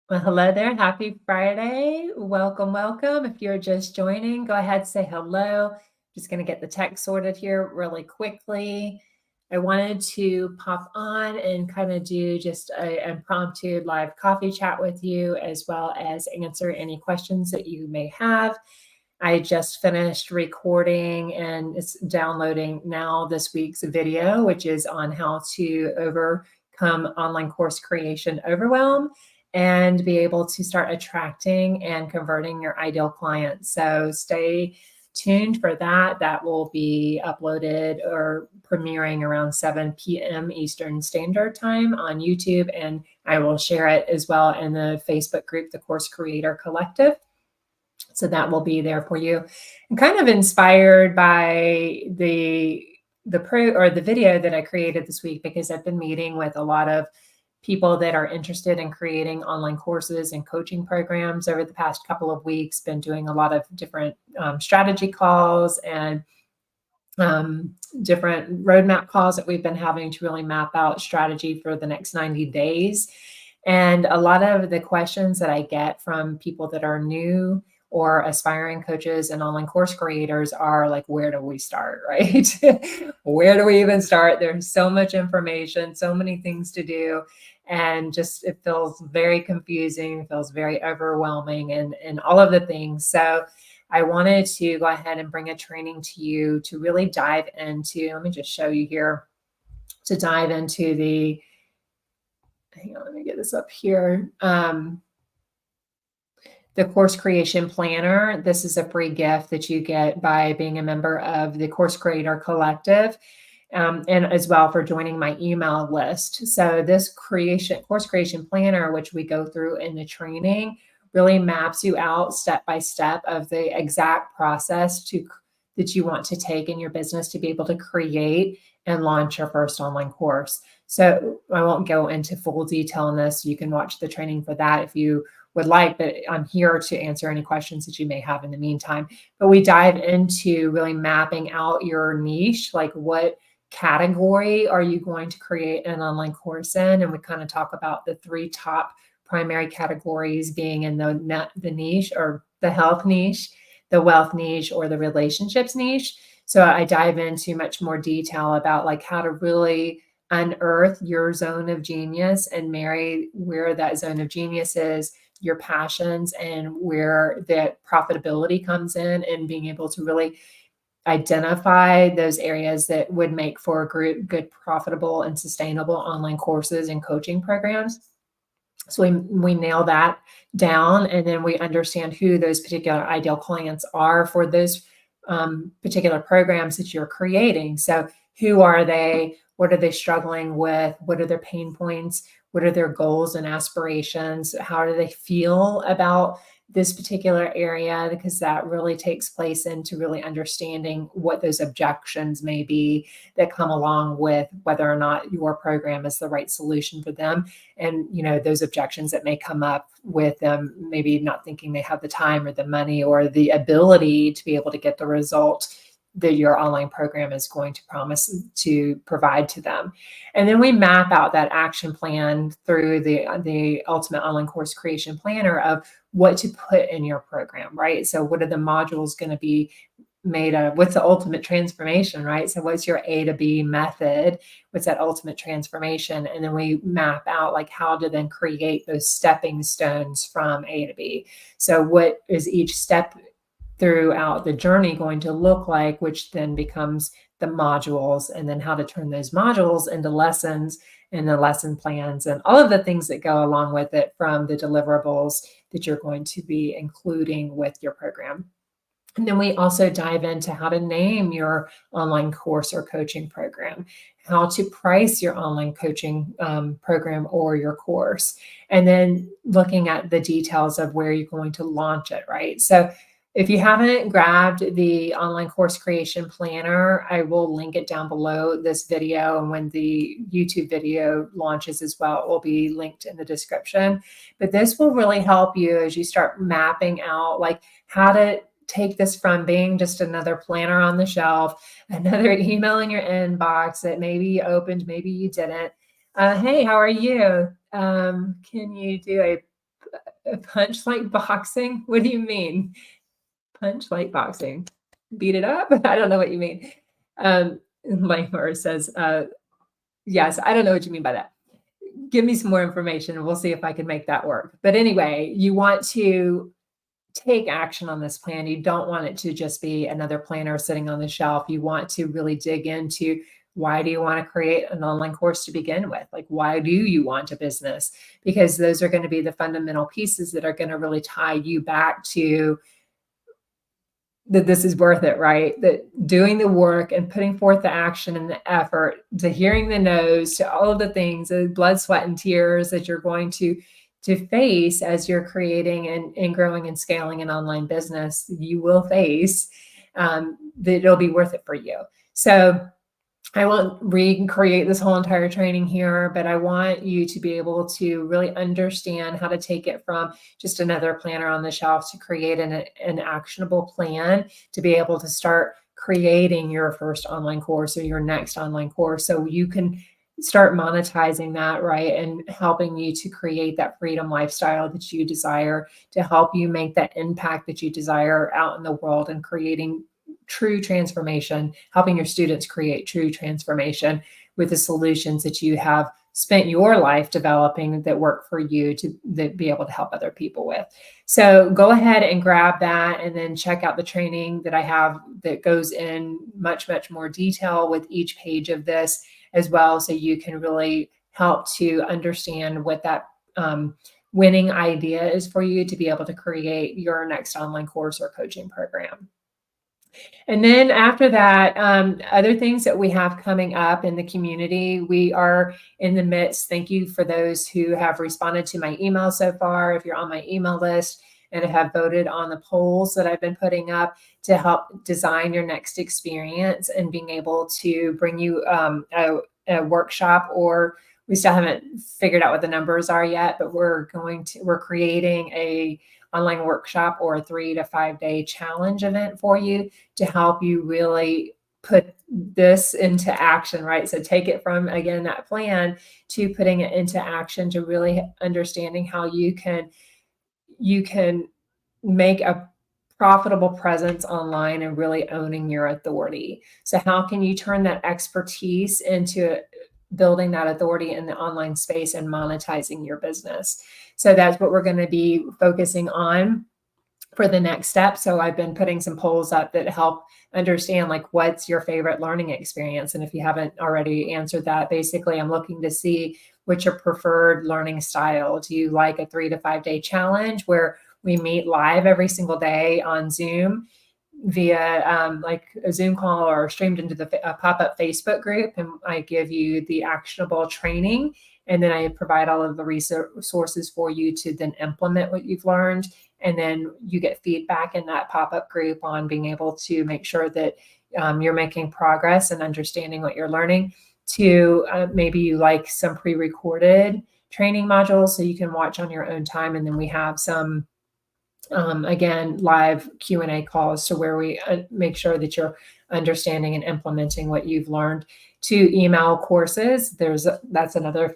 Well, hello there. Happy Friday. Welcome, welcome. If you're just joining, go ahead, say hello. Just going to get the text sorted here really quickly. I wanted to pop on and kind of do just an impromptu live coffee chat with you, as well as answer any questions that you may have. I just finished recording and it's downloading now this week's video, which is on how to overcome online course creation overwhelm and be able to start attracting and converting your ideal clients. So stay tuned for that. That will be uploaded or premiering around 7 p.m. Eastern Standard Time on YouTube. And I will share it as well in the Facebook group, the Course Creator Collective. So that will be there for you. I'm kind of inspired by the video that I created this week, because I've been meeting with a lot of people that are interested in creating online courses and coaching programs over the past couple of weeks. Been doing a lot of different strategy calls and different roadmap calls that we've been having to really map out strategy for the next 90 days. And a lot of the questions that I get from people that are new or aspiring coaches and online course creators are like, where do we start, right? Where do we even start? There's so much information, so many things to do. And just, it feels very confusing, feels very overwhelming and all of the things. So I wanted to go ahead and bring a training to you to really dive into, let me just show you here, to dive into the, hang on, let me get this up here. The Course Creation Planner. This is a free gift that you get by being a member of the Course Creator Collective, and as well for joining my email list. So this Course Creation Planner, which we go through in the training, really maps you out step by step of the exact process that you want to take in your business to be able to create and launch your first online course. So I won't go into full detail on this. You can watch the training for that if you would like, but I'm here to answer any questions that you may have in the meantime. But we dive into really mapping out your niche, like what category are you going to create an online course in? And we kind of talk about the 3 top primary categories being in the niche, or the health niche, the wealth niche, or the relationships niche. So I dive into much more detail about like how to really unearth your zone of genius and marry where that zone of genius is, your passions, and where that profitability comes in, and being able to really identify those areas that would make for good, profitable, and sustainable online courses and coaching programs. So we nail that down, and then we understand who those particular ideal clients are for those particular programs that you're creating. So who are they? What are they struggling with? What are their pain points? What are their goals and aspirations? How do they feel about this particular area? Because that really takes place into really understanding what those objections may be that come along with whether or not your program is the right solution for them. And, those objections that may come up with them, maybe not thinking they have the time or the money or the ability to be able to get the result that your online program is going to promise to provide to them. And then we map out that action plan through the Ultimate Online Course Creation Planner of what to put in your program, right? So what are the modules going to be made of? What's the ultimate transformation, right? So what's your A to B method? What's that ultimate transformation? And then we map out like how to then create those stepping stones from A to B. So what is each step throughout the journey going to look like, which then becomes the modules, and then how to turn those modules into lessons and the lesson plans and all of the things that go along with it, from the deliverables that you're going to be including with your program. And then we also dive into how to name your online course or coaching program, how to price your online coaching program or your course, and then looking at the details of where you're going to launch it, right? So if you haven't grabbed the Online Course Creation Planner, I will link it down below this video. And when the YouTube video launches as well, it will be linked in the description. But this will really help you as you start mapping out like how to take this from being just another planner on the shelf, another email in your inbox that maybe you opened, maybe you didn't. Hey, how are you? Can you do Punch like boxing? What do you mean? Punch like boxing? Beat it up? I don't know what you mean. Langmore says, yes, I don't know what you mean by that. Give me some more information and we'll see if I can make that work. But anyway, you want to take action on this plan. You don't want it to just be another planner sitting on the shelf. You want to really dig into, why do you want to create an online course to begin with? Like, why do you want a business? Because those are going to be the fundamental pieces that are going to really tie you back to that this is worth it, right? That doing the work and putting forth the action and the effort, to hearing the no's, to all of the things, the blood, sweat, and tears that you're going to face as you're creating and growing and scaling an online business, you will face, that it'll be worth it for you. So I won't recreate this whole entire training here, but I want you to be able to really understand how to take it from just another planner on the shelf to create an actionable plan to be able to start creating your first online course or your next online course, so you can start monetizing that, right? And helping you to create that freedom lifestyle that you desire, to help you make that impact that you desire out in the world, and creating true transformation, helping your students create true transformation with the solutions that you have spent your life developing that work for you to be able to help other people with. So go ahead and grab that, and then check out the training that I have that goes in much, much more detail with each page of this as well. So you can really help to understand what that winning idea is for you to be able to create your next online course or coaching program. And then after that, other things that we have coming up in the community, we are in the midst. Thank you for those who have responded to my email so far. If you're on my email list and have voted on the polls that I've been putting up to help design your next experience and being able to bring you a workshop, or we still haven't figured out what the numbers are yet, but we're creating a online workshop or a 3 to 5 day challenge event for you to help you really put this into action, right? So take it from, again, that plan to putting it into action, to really understanding how you can make a profitable presence online and really owning your authority. So how can you turn that expertise into building that authority in the online space and monetizing your business? So that's what we're going to be focusing on for the next step. So I've been putting some polls up that help understand, like, what's your favorite learning experience? And if you haven't already answered that, basically I'm looking to see what's your preferred learning style. Do you like a 3 to 5 day challenge where we meet live every single day on Zoom via like a Zoom call, or streamed into the pop-up Facebook group, and I give you the actionable training, and then I provide all of the resources for you to then implement what you've learned, and then you get feedback in that pop-up group on being able to make sure that you're making progress and understanding what you're learning. To maybe you like some pre-recorded training modules so you can watch on your own time, and then we have some again, live Q&A calls to where we make sure that you're understanding and implementing what you've learned. To email courses, that's another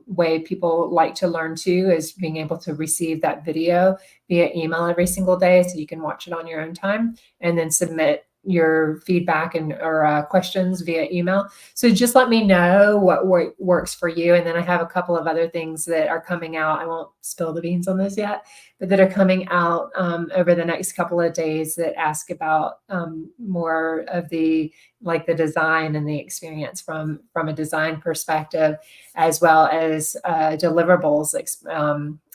way people like to learn too, is being able to receive that video via email every single day, so you can watch it on your own time, and then submit your feedback or questions via email. So just let me know what works for you. And then I have a couple of other things that are coming out. I won't spill the beans on those yet, but that are coming out over the next couple of days that ask about more of the design and the experience from a design perspective, as well as deliverables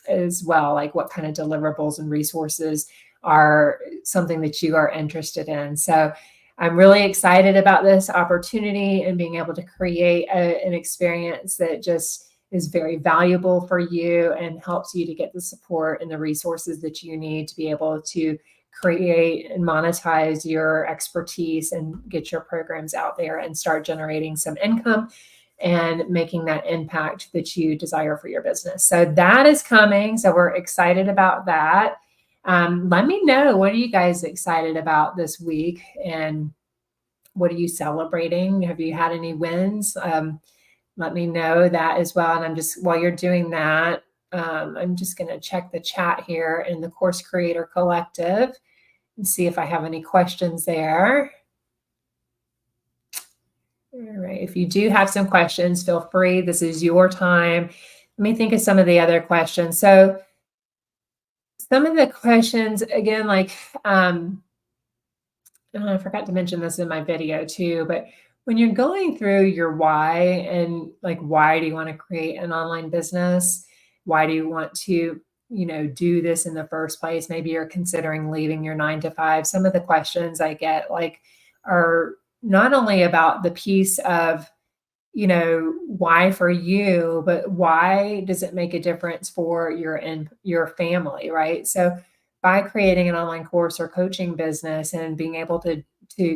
as well, like what kind of deliverables and resources are something that you are interested in. So I'm really excited about this opportunity and being able to create an experience that just is very valuable for you and helps you to get the support and the resources that you need to be able to create and monetize your expertise and get your programs out there and start generating some income and making that impact that you desire for your business. So that is coming. So we're excited about that. Let me know, what are you guys excited about this week, and what are you celebrating? Have you had any wins? Let me know that as well. And I'm just, while you're doing that, I'm just going to check the chat here in the Course Creator Collective and see if I have any questions there. All right. If you do have some questions, feel free. This is your time. Let me think of some of the other questions. So some of the questions, again, like, I forgot to mention this in my video too, but when you're going through your why and like, why do you want to create an online business? Why do you want to, do this in the first place? Maybe you're considering leaving your 9 to 5. Some of the questions I get like are not only about the piece of, why for you, but why does it make a difference for your family, right? So by creating an online course or coaching business and being able to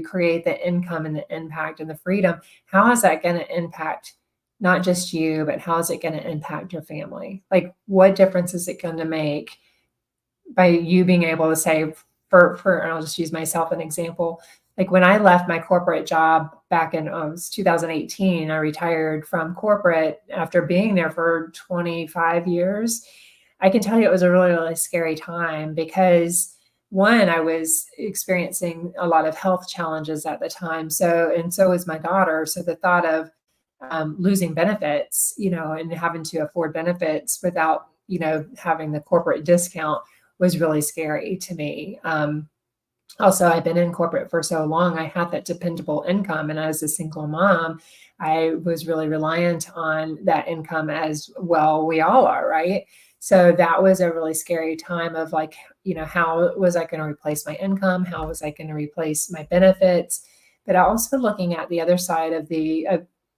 create the income and the impact and the freedom, how is that going to impact not just you, but how is it going to impact your family? Like, what difference is it going to make by you being able to say, and I'll just use myself an example. Like when I left my corporate job back in 2018, I retired from corporate after being there for 25 years. I can tell you it was a really, really scary time because one, I was experiencing a lot of health challenges at the time. So was my daughter. So the thought of losing benefits, and having to afford benefits without, having the corporate discount was really scary to me. Also, I've been in corporate for so long, I had that dependable income. And as a single mom, I was really reliant on that income as well. We all are, right? So that was a really scary time of like, how was I going to replace my income? How was I going to replace my benefits? But also looking at the other side of the,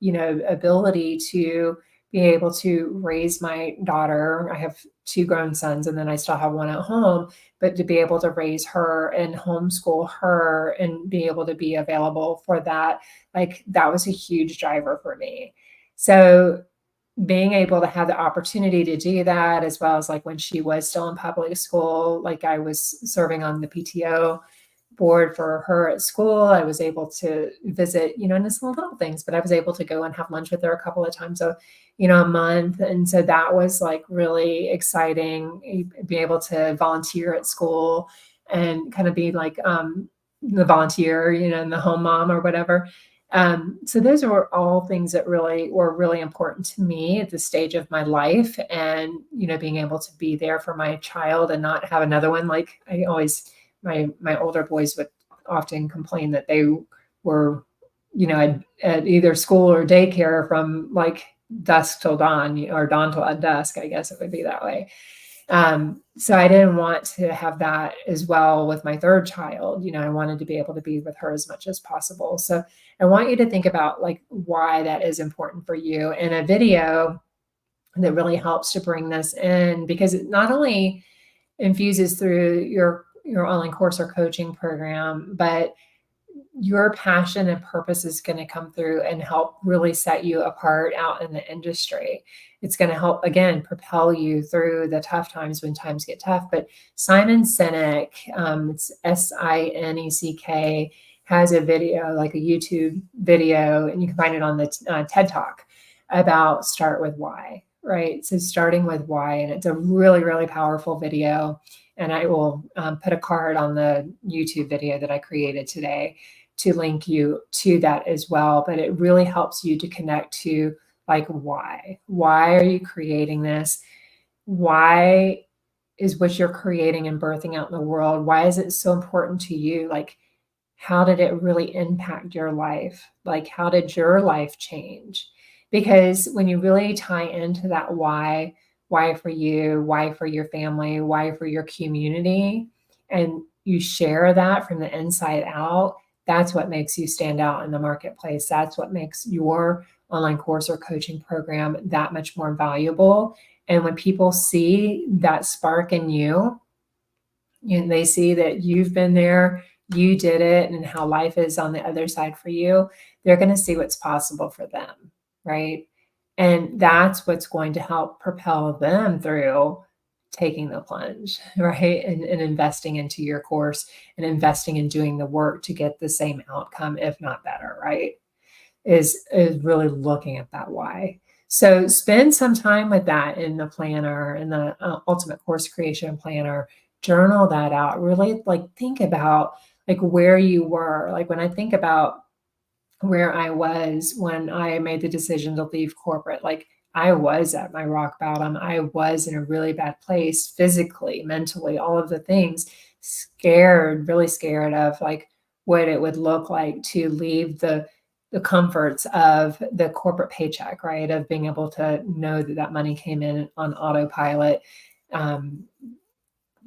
ability to be able to raise my daughter. I have 2 grown sons, and then I still have one at home, but to be able to raise her and homeschool her and be able to be available for that, like that was a huge driver for me. So being able to have the opportunity to do that, as well as like when she was still in public school, like I was serving on the PTO board for her at school. I was able to visit, and it's little things, but I was able to go and have lunch with her a couple of times a month. And so that was like really exciting, be able to volunteer at school and kind of be like the volunteer, and the home mom or whatever. So those were all things that really were really important to me at this stage of my life. And, being able to be there for my child and not have another one. Like I always, my older boys would often complain that they were, at either school or daycare from like dusk till dawn, or dawn till dusk, I guess it would be that way. So I didn't want to have that as well with my third child. I wanted to be able to be with her as much as possible. So I want you to think about like why that is important for you in a video that really helps to bring this in, because it not only infuses through your online course or coaching program, but your passion and purpose is going to come through and help really set you apart out in the industry. It's going to help, again, propel you through the tough times when times get tough. But Simon Sinek, it's Sineck, has a video, like a YouTube video, and you can find it on the TED Talk about start with why, right? So starting with why, and it's a really, really powerful video. And I will put a card on the YouTube video that I created today to link you to that as well. But it really helps you to connect to like, why are you creating this? Why is what you're creating and birthing out in the world? Why is it so important to you? Like, how did it really impact your life? Like, how did your life change? Because when you really tie into that why for you, why for your family, why for your community, and you share that from the inside out, that's what makes you stand out in the marketplace. That's what makes your online course or coaching program that much more valuable. And when people see that spark in you, and they see that you've been there, you did it, and how life is on the other side for you, they're going to see what's possible for them, right? And that's what's going to help propel them through taking the plunge, right? And investing into your course and investing in doing the work to get the same outcome, if not better, right? Is really looking at that why. So spend some time with that in the planner, in the ultimate course creation planner. Journal that out. Really like think about like where you were. Like when I think about where I was when I made the decision to leave corporate, like I was at my rock bottom. I was in a really bad place physically, mentally, all of the things, scared, really scared of like what it would look like to leave the comforts of the corporate paycheck, right? Of being able to know that that money came in on autopilot. Um,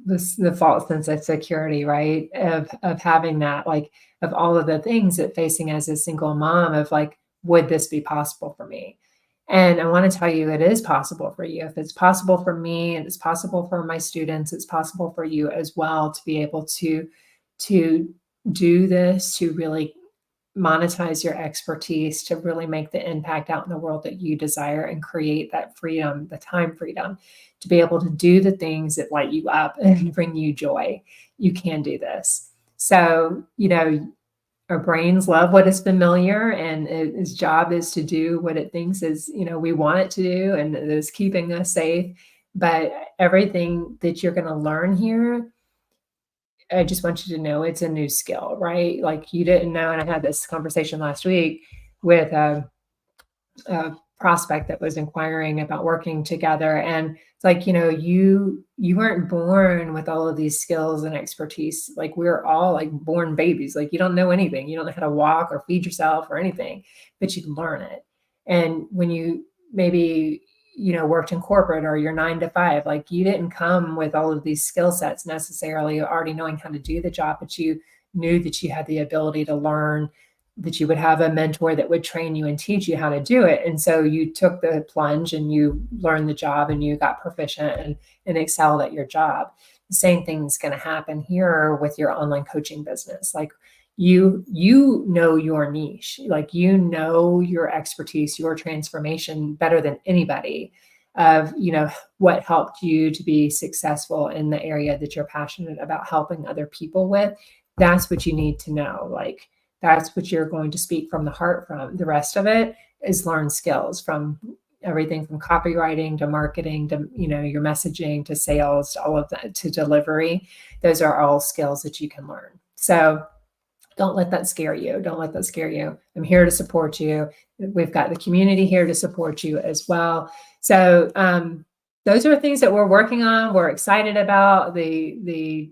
the false sense of security, right? Of having that, like of all of the things that facing as a single mom of like, would this be possible for me? And I want to tell you, it is possible for you. If it's possible for me, and it's possible for my students, it's possible for you as well to be able to do this, to really monetize your expertise, to really make the impact out in the world that you desire and create that freedom, the time freedom to be able to do the things that light you up and bring you joy. You can do this. So, our brains love what is familiar, and its job is to do what it thinks is, we want it to do, and it is keeping us safe. But everything that you're going to learn here, I just want you to know it's a new skill, right? Like you didn't know. And I had this conversation last week with a prospect that was inquiring about working together. And it's like, you weren't born with all of these skills and expertise. Like we're all like born babies. Like you don't know anything. You don't know how to walk or feed yourself or anything, but you learn it. And when you maybe worked in corporate or you're 9 to 5, like you didn't come with all of these skill sets necessarily already knowing how to do the job, but you knew that you had the ability to learn, that you would have a mentor that would train you and teach you how to do it. And so you took the plunge and you learned the job and you got proficient and excelled at your job. The same thing is going to happen here with your online coaching business. Like you know your niche, like your expertise, your transformation better than anybody of what helped you to be successful in the area that you're passionate about helping other people with. That's what you need to know. Like that's what you're going to speak from the heart from. The rest of it is learn skills from everything from copywriting to marketing to your messaging to sales to all of that to delivery. Those are all skills that you can learn. So don't let that scare you. Don't let that scare you. I'm here to support you. We've got the community here to support you as well. So those are things that we're working on. We're excited about the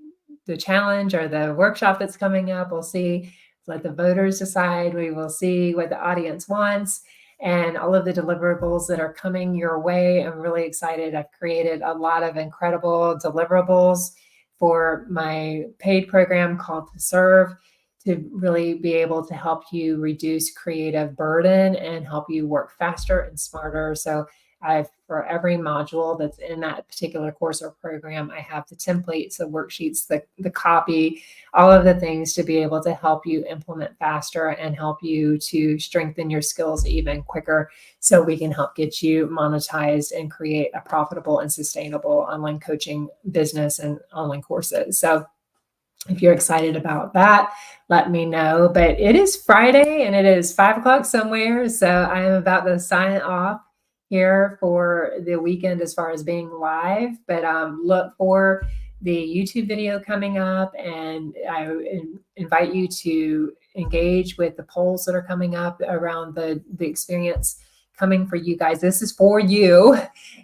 challenge or the workshop that's coming up. We'll see. Let the voters decide. We will see what the audience wants and all of the deliverables that are coming your way. I'm really excited. I've created a lot of incredible deliverables for my paid program called To Serve, to really be able to help you reduce creative burden and help you work faster and smarter. So for every module that's in that particular course or program, I have the templates, the worksheets, the copy, all of the things to be able to help you implement faster and help you to strengthen your skills even quicker so we can help get you monetized and create a profitable and sustainable online coaching business and online courses. So if you're excited about that, let me know. But it is Friday and it is 5 o'clock somewhere. So I am about to sign off here for the weekend as far as being live. But look for the YouTube video coming up. And I invite you to engage with the polls that are coming up around the experience coming for you guys. This is for you.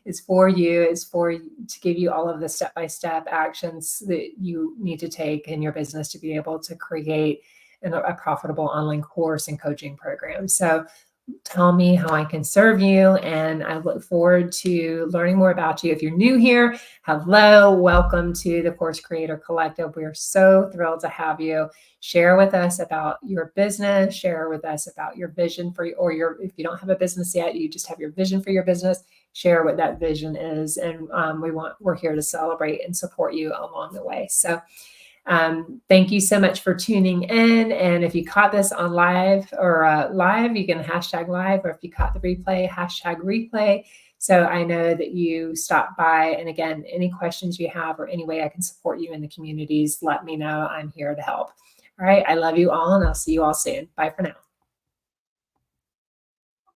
It's for you. It's to give you all of the step-by-step actions that you need to take in your business to be able to create a profitable online course and coaching program. So tell me how I can serve you. And I look forward to learning more about you. If you're new here, hello, welcome to the Course Creator Collective. We are so thrilled to have you. Share with us about your business, share with us about your vision if you don't have a business yet, you just have your vision for your business, share what that vision is. And we're here to celebrate and support you along the way. So thank you so much for tuning in. And if you caught this on live, you can hashtag live, or if you caught the replay, hashtag replay. So I know that you stopped by. And again, any questions you have or any way I can support you in the communities, let me know. I'm here to help. All right. I love you all, and I'll see you all soon. Bye for now.